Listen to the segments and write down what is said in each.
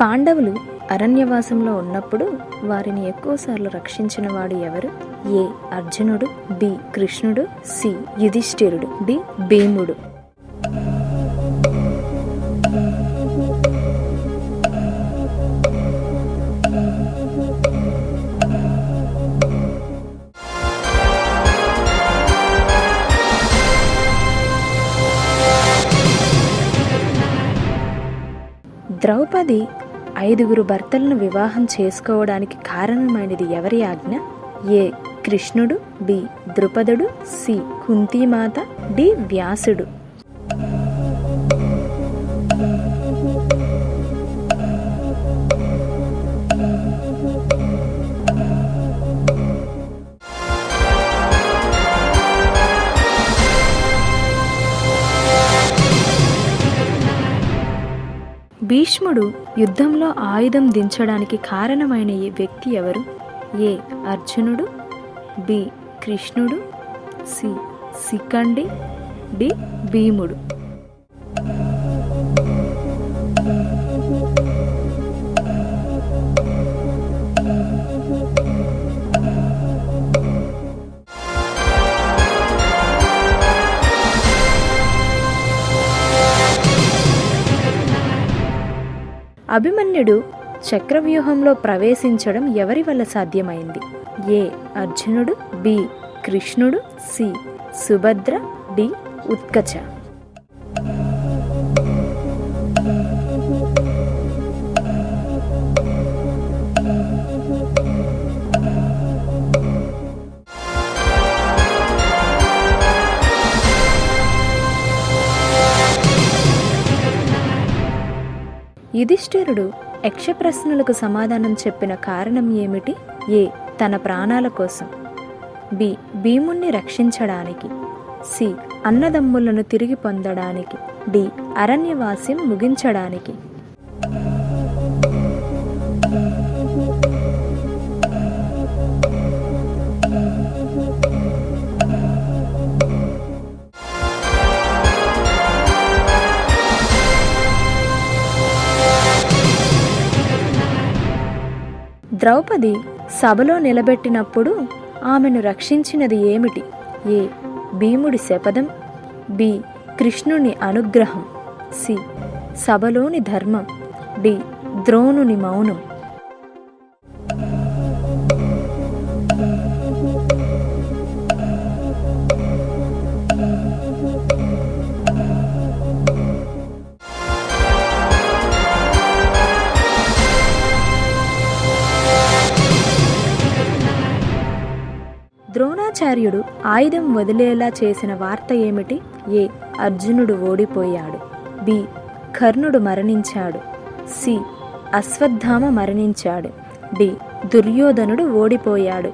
పాండవులు అరణ్యవాసంలో ఉన్నప్పుడు వారిని ఎక్కువసార్లు రక్షించిన వాడు ఎవరు? ఏ అర్జునుడు, బి కృష్ణుడు, సి యుధిష్ఠిరుడు, డి భీముడు. ద్రౌపది 5 భర్తలను వివాహం చేసుకోవడానికి కారణమైనది ఎవరి ఆజ్ఞ? ఏ కృష్ణుడు, బి ద్రుపదుడు, సి కుంతీమాత, డి వ్యాసుడు. భీష్ముడు యుద్ధంలో ఆయుధం దించడానికి కారణమైన ఈ వ్యక్తి ఎవరు? ఏ అర్జునుడు, బి కృష్ణుడు, సి శిఖండి, డి భీముడు. అభిమన్యుడు చక్రవ్యూహంలో ప్రవేశించడం ఎవరి వల్ల సాధ్యమైంది? ఏ అర్జునుడు, బి కృష్ణుడు, సి సుభద్ర, డి ఉత్కచ. యుధిష్ఠిరుడు యక్షప్రశ్నలకు సమాధానం చెప్పిన కారణం ఏమిటి? ఏ తన ప్రాణాల కోసం, బి భీముణ్ణి రక్షించడానికి, సి అన్నదమ్ములను తిరిగి పొందడానికి, డి అరణ్యవాసం ముగించడానికి. ద్రౌపది సభలో నిలబెట్టినప్పుడు ఆమెను రక్షించినది ఏమిటి? ఏ భీముడి శపథం, బి కృష్ణుని అనుగ్రహం, సి సభలోని ధర్మం, డి ద్రోణుని మౌనం. ద్రోణాచార్యుడు ఆయుధం వదిలేలా చేసిన వార్త ఏమిటి? ఏ అర్జునుడు ఓడిపోయాడు, బి కర్ణుడు మరణించాడు, సి అశ్వత్థామ మరణించాడు, డి దుర్యోధనుడు ఓడిపోయాడు.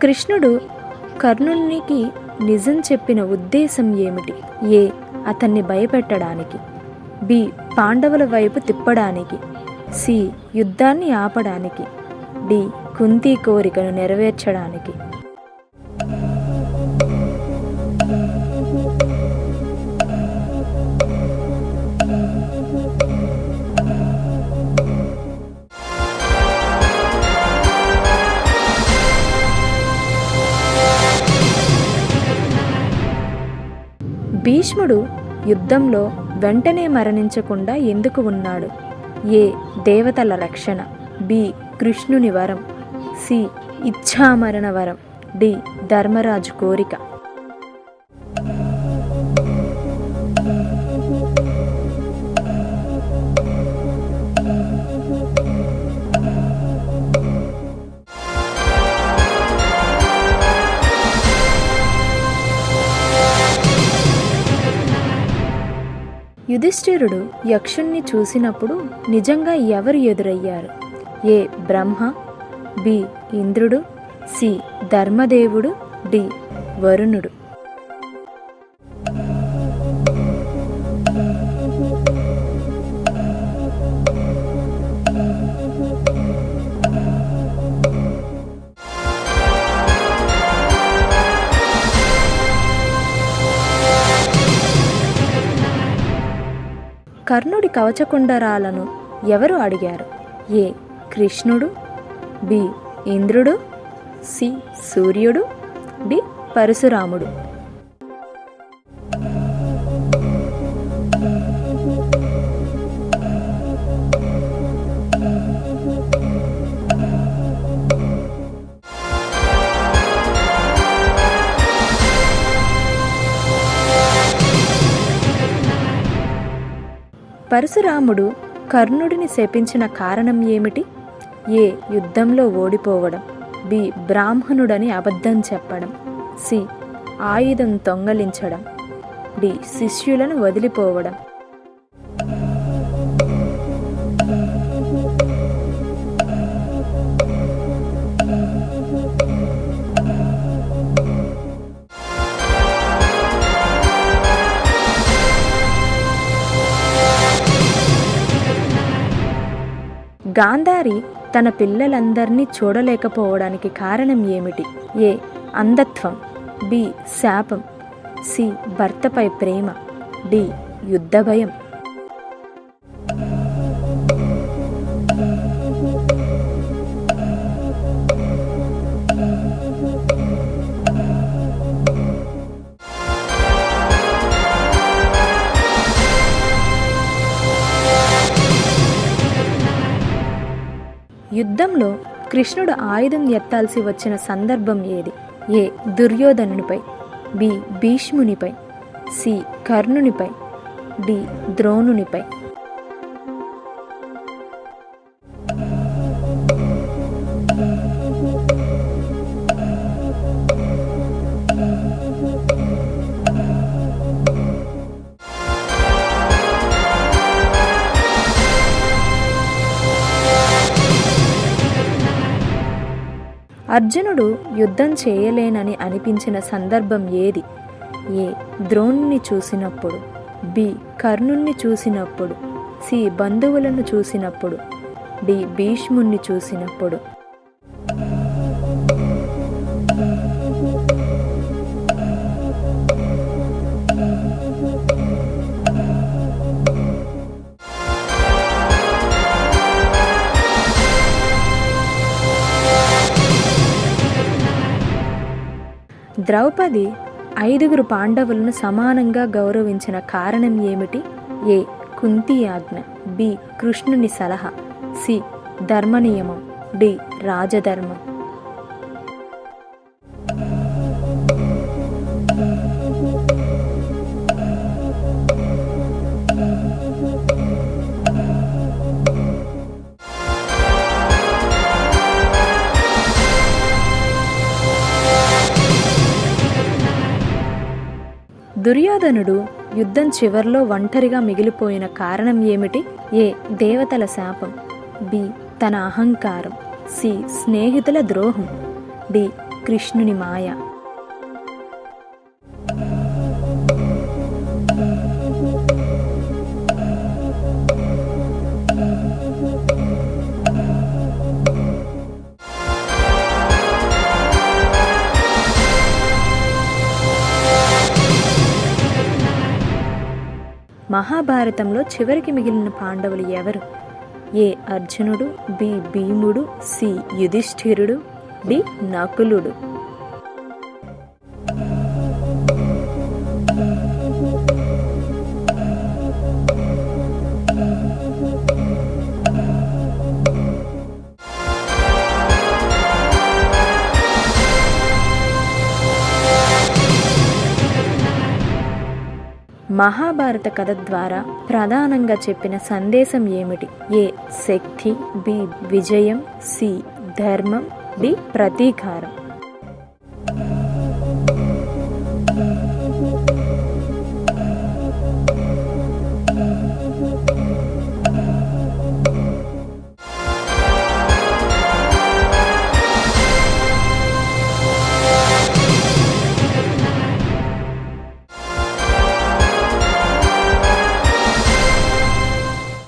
కృష్ణుడు కర్ణునికి నిజం చెప్పిన ఉద్దేశం ఏమిటి? ఏ అతన్ని భయపెట్టడానికి, బి పాండవుల వైపు తిప్పడానికి, సి యుద్ధాన్ని ఆపడానికి, డి కుంతి కోరికను నెరవేర్చడానికి. భీష్ముడు యుద్ధంలో వెంటనే మరణించకుండా ఎందుకు ఉన్నాడు? ఏ దేవతల రక్షణ, బి కృష్ణుని వరం, సి ఇచ్ఛామరణ వరం, డి ధర్మరాజు కోరిక. యుధిష్ఠిరుడు యక్షుణ్ణి చూసినప్పుడు నిజంగా ఎవరు ఎదురయ్యారు? ఏ బ్రహ్మ, బి ఇంద్రుడు, సి ధర్మదేవుడు, డి వరుణుడు. కర్ణుడి కవచకుండరాలను ఎవరు అడిగారు? ఏ కృష్ణుడు, బి ఇంద్రుడు, సి సూర్యుడు, డి పరశురాముడు. పరశురాముడు కర్ణుడిని శపించిన కారణం ఏమిటి? ఏ యుద్ధంలో ఓడిపోవడం, బి బ్రాహ్మణుడని అబద్ధం చెప్పడం, సి ఆయుధం దొంగలించడం, డి శిష్యులను వదిలిపోవడం. గాంధారి తన పిల్లలందరినీ చూడలేకపోవడానికి కారణం ఏమిటి? ఏ అంధత్వం, బి శాపం, సి భర్తపై ప్రేమ, డి యుద్ధ భయం. యుద్ధంలో కృష్ణుడు ఆయుధం ఎత్తాల్సి వచ్చిన సందర్భం ఏది? ఏ దుర్యోధనునిపై, బి భీష్మునిపై, సి కర్ణునిపై, డి ద్రోణునిపై. అర్జునుడు యుద్ధం చేయలేనని అనిపించిన సందర్భం ఏది? ఏ ద్రోణుని చూసినప్పుడు, బి కర్ణుణ్ణి చూసినప్పుడు, సి బంధువులను చూసినప్పుడు, డి భీష్ముణ్ణి చూసినప్పుడు. ద్రౌపది 5 పాండవులను సమానంగా గౌరవించిన కారణం ఏమిటి? ఏ కుంతి ఆజ్ఞ, బి కృష్ణుని సలహా, సి ధర్మనియమం, డి రాజధర్మం. దుర్యోధనుడు యుద్ధం చివర్లో ఒంటరిగా మిగిలిపోయిన కారణం ఏమిటి? ఏ దేవతల శాపం, బి తన అహంకారం, సి స్నేహితుల ద్రోహం, డి కృష్ణుని మాయ. మహాభారతంలో చివరికి మిగిలిన పాండవులు ఎవరు? ఏ అర్జునుడు, బి భీముడు, సి యుధిష్ఠిరుడు, డి నకులుడు. మహాభారత కథ ద్వారా ప్రధానంగా చెప్పిన సందేశం ఏమిటి? ఏ శక్తి, బి విజయం, సి ధర్మం, డి ప్రతీకారం.